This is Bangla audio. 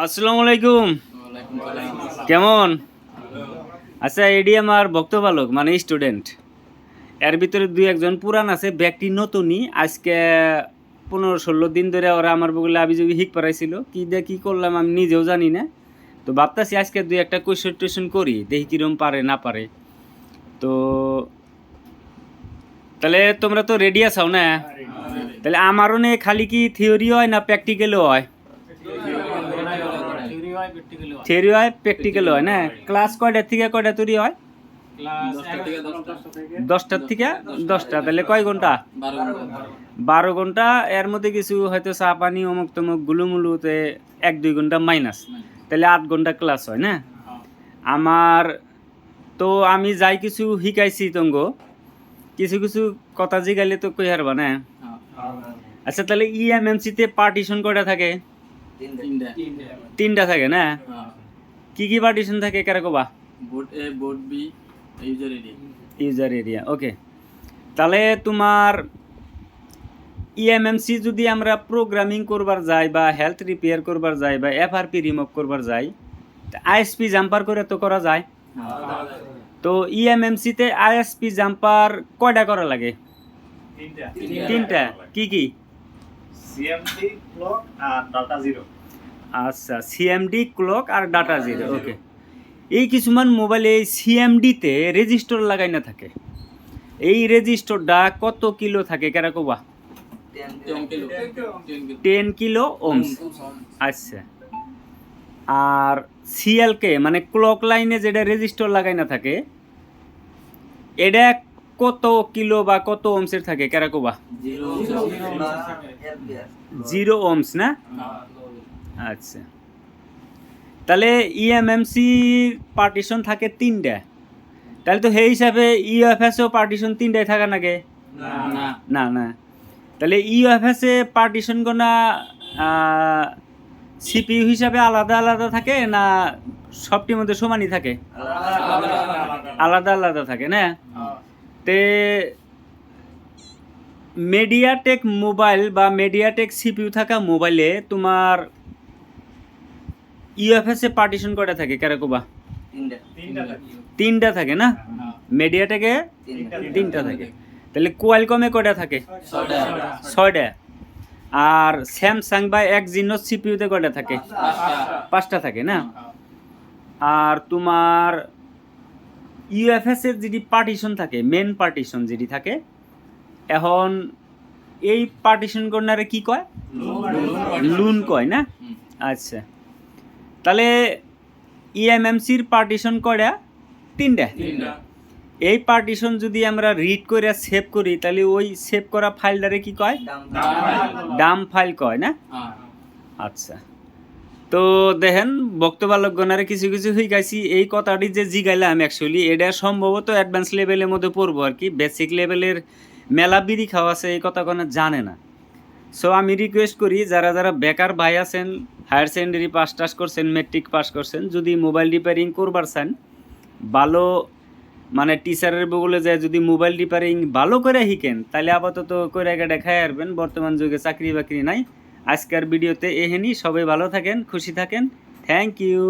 আসসালামু আলাইকুম। কেমন? আচ্ছা, এডি আমার ভক্ত বালক মানে স্টুডেন্ট। এর ভিতরে দুই একজন পুরান আছে, ব্যক্তি নতুনই। আজকে 15-16 দিন ধরে ওরা আমার বগুলা আবিজুবি হিক পারাইছিল। কি দিয়ে কি করলাম আমি নিজেও জানি না। তো ভাবতাছি আজকে দুই একটা কোয়েশ্চন টোয়েশ্চন করি, দেখি কিরম পারে না পারে। তো তাহলে তোমরা তো রেডি আছো না? তাহলে আমারও নে খালি কি থিওরি হয় না প্র্যাকটিক্যালও হয়? থিওরি হয়, প্র্যাকটিক্যাল হয় না? ক্লাস কয়টা থেকে কয়টা তৈরি হয়? 10টার থেকে 10টা। তাহলে কয় ঘন্টা? 12 ঘন্টা। এর মধ্যে কিছু হয়তো চা পানি অমুক তমুক গুলুমুলুতে 1-2 ঘন্টা মাইনাস, তাহলে 8 ঘন্টা ক্লাস হয় না? আমার তো আমি যাই কিছু শিখাইছি তঙ্গ, কিছু কিছু কথা জিগাইলে তো কই হারবা না? আচ্ছা, তাহলে ইএমএমসিতে পার্টিশন কয়টা থাকে? 3টা থাকে না? কি কি পার্টিশন থাকে কারা কবা? Board A, board B, user area. User area, okay. তাহলে তোমার ইএমএমসি যদি আমরা প্রোগ্রামিং করবার যাই বা হেলথ রিপেয়ার করবার যাই বা এফআরপি রিমুভ করবার যাই, আইএসপি জাম্পার করে তো করা যায়। তো ইএমএমসিতে আইএসপি জাম্পার কয়টা করা লাগে? 3টা। কি কি? সিএমডি ক্লক আর ডাটা জিরো। আচ্ছা, সিএমডি ক্লক আর ডাটা জিরো, ওকে। এই কিছুমান মোবাইলে এই সিএমডিতে রেজিস্টার লাগাই না থাকে। এই রেজিস্টারটা কত কিলো থাকে কেরা কবা? 10 কিলো ওমস। আচ্ছা, আর সিএলকে মানে ক্লক লাইনে যেটা রেজিস্টার লাগাই না থাকে, এটা কত কিলো বা কত ওমসের থাকে কেরা কবা? 0 ওমস না? আচ্ছা, তাহলে ইএমএমসি পার্টিশন থাকে 3টা। তাহলে তো সেই হিসাবে ইউএফএসও পার্টিশন 3টাই থাকা নাকি? না না। তাহলে ইউএফএসে পার্টিশন গোনা সিপিইউ হিসাবে আলাদা আলাদা থাকে না সবটির মধ্যে সমানই থাকে? আলাদা আলাদা থাকে না? তে মেডিয়াটেক মোবাইল বা মেডিয়াটেক সিপিইউ থাকা মোবাইলে তোমার ইউএফএসে পার্টিশন কয়টা থাকে কারা কবা? 3টা থাকে না? মেডিয়াটেকে 3টা থাকে। তাহলে কোয়ালকমে কয়টা থাকে? 6টা। আর স্যামসাং বা এক্সিনোস সিপিইউতে কয়টা থাকে? 5টা থাকে না? আর তোমার ইউএফএস এর যেটি পার্টিশন থাকে, মেন পার্টিশন যেটি থাকে, এখন এই পার্টিশন কর্নারে কি কয়? লুন কয় না? আচ্ছা, তাহলে ইএমএমসির পার্টিশন কয়টা? 3টা। এই পার্টিশন যদি আমরা রিড করে সেভ করি, তাহলে ওই সেভ করা ফাইলটারে কি কয়? ডাম ফাইল কয় না? আচ্ছা, তো দেখেন বক্তব্যগণারে কিছু কিছু শিখাইছি। এই কথাটি যে জিগাইলাম অ্যাকচুয়ালি এটা সম্ভবত অ্যাডভান্স লেভেলের মধ্যে পড়বো আর কি। বেসিক লেভেলের মেলা বিড়ি খাওয়া আছে এই কথা কোনো জানে না। সো আমি রিকোয়েস্ট করি যারা যারা বেকার ভাই আছেন, হায়ার সেকেন্ডারি পাস টাস করছেন, মেট্রিক পাস করছেন, যদি মোবাইল রিপেয়ারিং করবার চান, ভালো মানে টিচারের বগলে যায় যদি মোবাইল রিপেয়ারিং ভালো করে শিখেন, তাহলে আপাতত করে গেটে খাই আসবেন। বর্তমান যুগে চাকরি বাকরি নাই। আজকের ভিডিওতে এহেনি। সবাই ভালো থাকেন, খুশি থাকেন। Thank you.